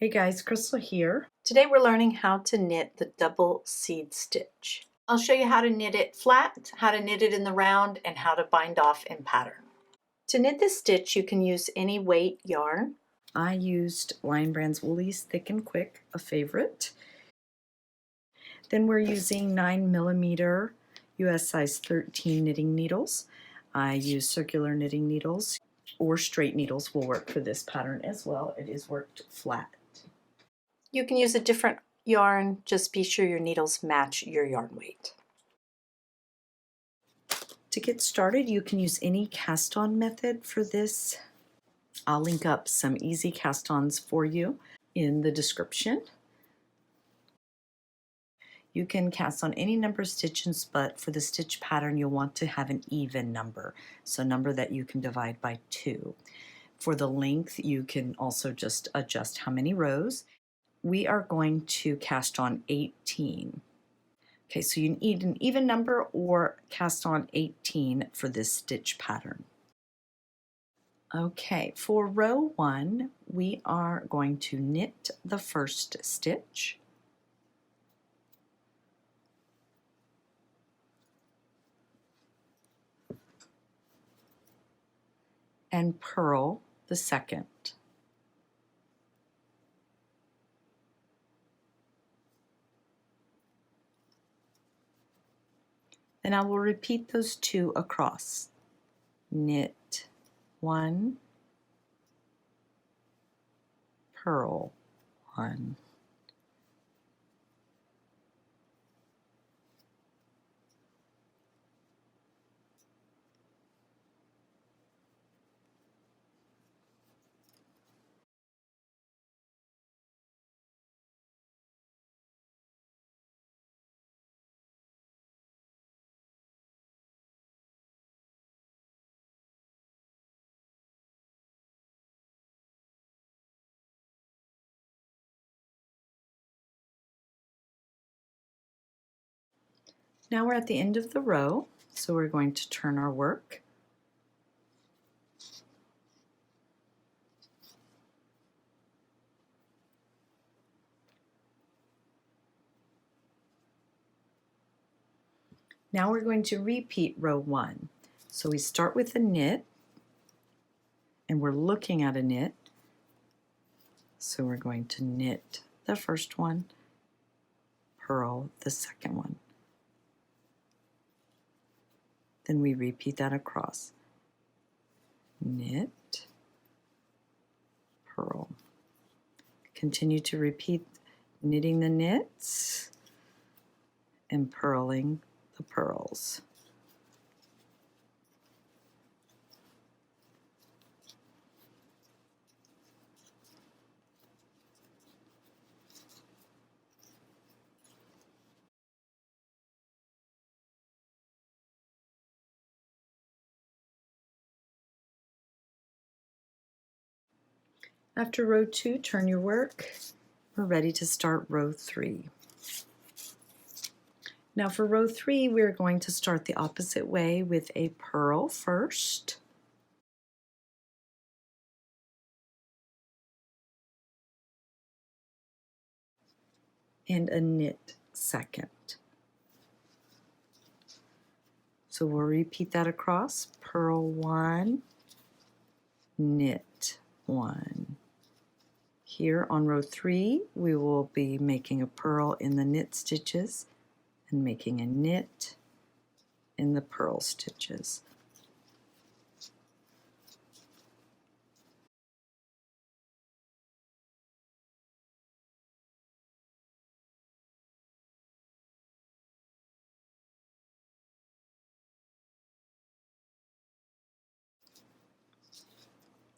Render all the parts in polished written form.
Hey guys, Crystal here. Today we're learning how to knit the double seed stitch. I'll show you how to knit it flat, how to knit it in the round, and how to bind off in pattern. To knit this stitch, you can use any weight yarn. I used Lion Brand's Woolies Thick and Quick, a favorite. Then we're using 9mm US size 13 knitting needles. I use circular knitting needles or straight needles will work for this pattern as well. It is worked flat. You can use a different yarn, just be sure your needles match your yarn weight. To get started, you can use any cast-on method for this. I'll link up some easy cast-ons for you in the description. You can cast on any number of stitches, but for the stitch pattern, you'll want to have an even number, so a number that you can divide by 2. For the length, you can also just adjust how many rows. We are going to cast on 18. Okay, so you need an even number or cast on 18 for this stitch pattern. Okay, for row 1, we are going to knit the first stitch. And purl the second. Then I will repeat those 2 across. Knit 1, purl 1. Now we're at the end of the row, so we're going to turn our work. Now we're going to repeat row 1. So we start with a knit, and we're looking at a knit. So we're going to knit the first one, purl the second one. Then we repeat that across. Knit, purl. Continue to repeat knitting the knits and purling the purls. After row 2, turn your work. We're ready to start row 3. Now for row 3, we're going to start the opposite way with a purl first. And a knit second. So we'll repeat that across. Purl 1, knit 1. Here on row 3, we will be making a purl in the knit stitches and making a knit in the purl stitches.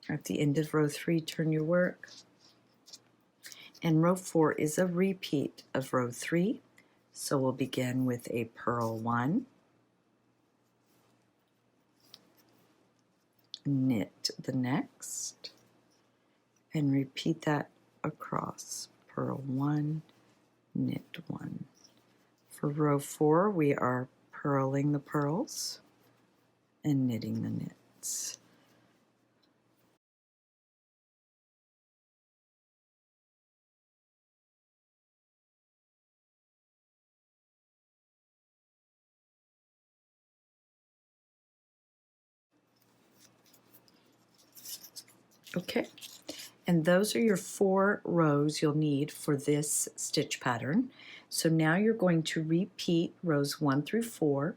At the end of row 3, turn your work. And row 4 is a repeat of row 3. So we'll begin with a purl 1, knit the next, and repeat that across. Purl 1, knit 1. For row 4, we are purling the purls and knitting the knits. Okay, and those are your 4 rows you'll need for this stitch pattern. So now you're going to repeat rows 1 through 4.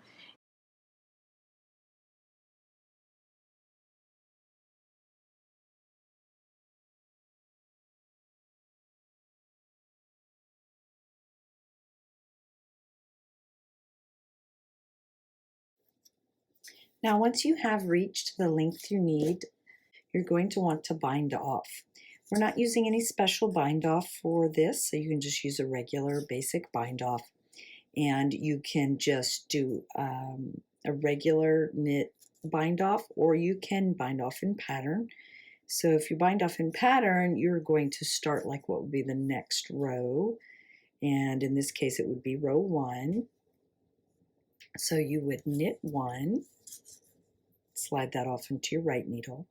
Now once you have reached the length you need, you're going to want to bind off. We're not using any special bind off for this, so you can just use a regular basic bind off, and you can just do a regular knit bind off, or you can bind off in pattern. So if you bind off in pattern, you're going to start like what would be the next row, and in this case it would be row 1. So you would knit 1, slide that off into your right needle.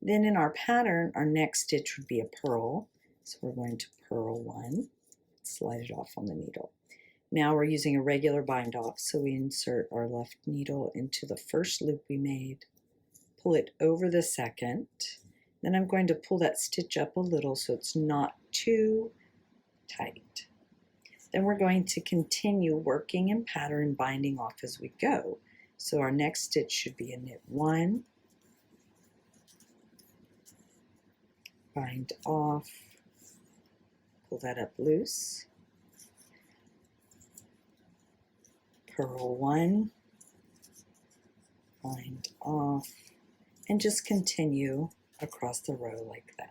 Then in our pattern, our next stitch would be a purl. So we're going to purl 1, slide it off on the needle. Now we're using a regular bind off, so we insert our left needle into the first loop we made, pull it over the second, then I'm going to pull that stitch up a little so it's not too tight. Then we're going to continue working in pattern, binding off as we go. So our next stitch should be a knit 1, bind off, pull that up loose, purl 1, bind off, and just continue across the row like that.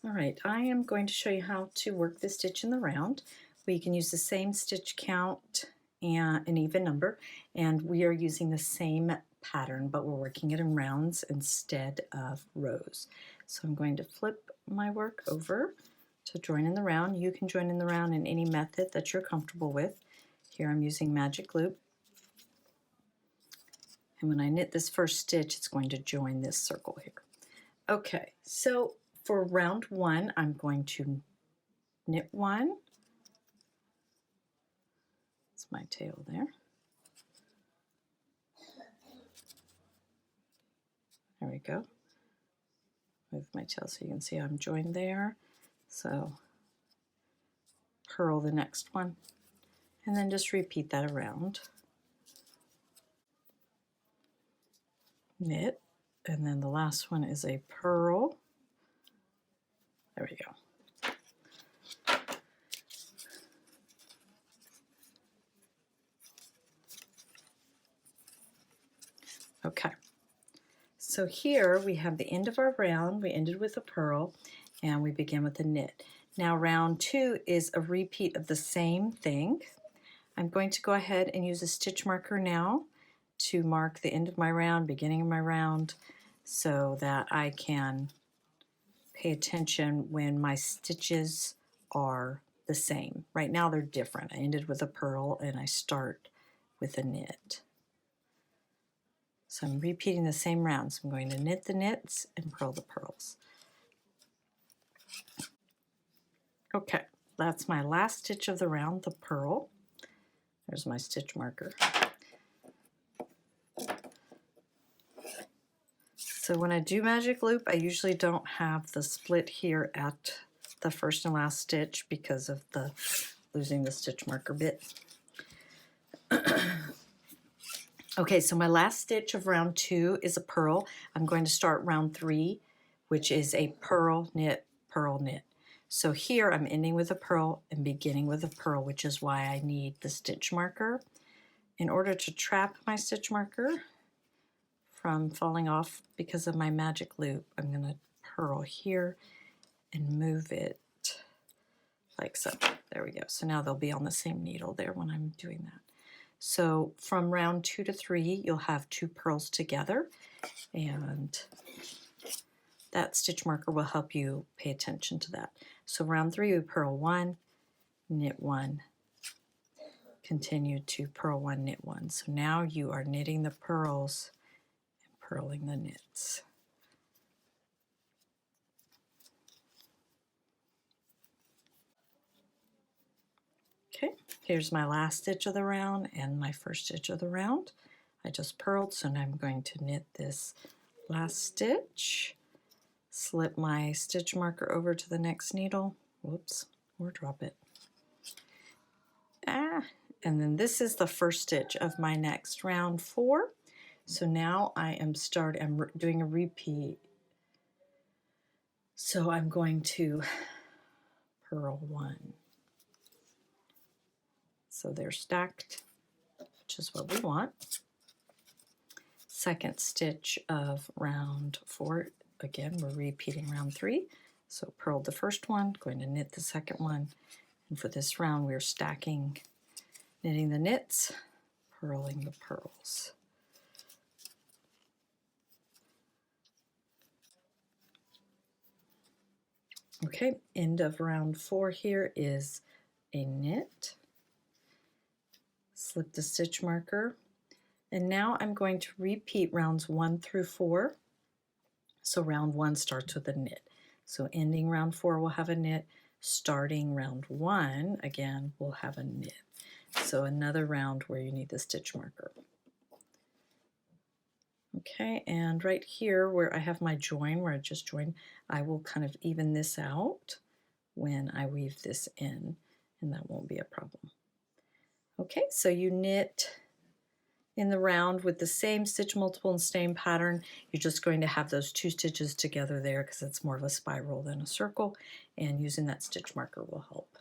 All right, I am going to show you how to work the stitch in the round. We can use the same stitch count and an even number, and we are using the same pattern, but we're working it in rounds instead of rows. So I'm going to flip my work over to join in the round. You can join in the round in any method that you're comfortable with. Here I'm using magic loop. And when I knit this first stitch, it's going to join this circle here. Okay, so for round 1, I'm going to knit 1. That's my tail there. There we go. Move my tail so you can see I'm joined there. So purl the next one, and then just repeat that around. Knit, and then the last one is a purl. There we go. Okay, so here we have the end of our round. We ended with a purl and we begin with a knit. Now round 2 is a repeat of the same thing. I'm going to go ahead and use a stitch marker now to mark the end of my round, beginning of my round, so that I can pay attention when my stitches are the same. Right now they're different. I ended with a purl and I start with a knit. So I'm repeating the same rounds. I'm going to knit the knits and purl the purls. Okay, that's my last stitch of the round, the purl. There's my stitch marker. So when I do magic loop, I usually don't have the split here at the first and last stitch because of the losing the stitch marker bit. Okay, so my last stitch of round 2 is a purl. I'm going to start round 3, which is a purl, knit, purl, knit. So here I'm ending with a purl and beginning with a purl, which is why I need the stitch marker. In order to trap my stitch marker from falling off because of my magic loop, I'm going to purl here and move it like so. There we go. So now they'll be on the same needle there when I'm doing that. So from round 2 to 3, you'll have 2 purls together, and that stitch marker will help you pay attention to that. So round 3, we purl 1, knit 1, continue to purl 1, knit 1. So now you are knitting the purls and purling the knits. Okay, here's my last stitch of the round and my first stitch of the round. I just purled, so now I'm going to knit this last stitch, slip my stitch marker over to the next needle, whoops, or drop it. And then this is the first stitch of my next round 4. So now I'm doing a repeat. So I'm going to purl 1. So they're stacked, which is what we want. Second stitch of round 4. Again, we're repeating round 3. So purled the first one, going to knit the second one. And for this round, we're stacking, knitting the knits, purling the purls. Okay, end of round 4 here is a knit. Slip the stitch marker. And now I'm going to repeat rounds 1 through 4. So round 1 starts with a knit. So ending round 4 will have a knit. Starting round 1, again, we'll have a knit. So another round where you need the stitch marker. Okay, and right here where I have my join, where I just joined, I will kind of even this out when I weave this in, and that won't be a problem. Okay, so you knit in the round with the same stitch multiple and stain pattern. You're just going to have those 2 stitches together there because it's more of a spiral than a circle, and using that stitch marker will help.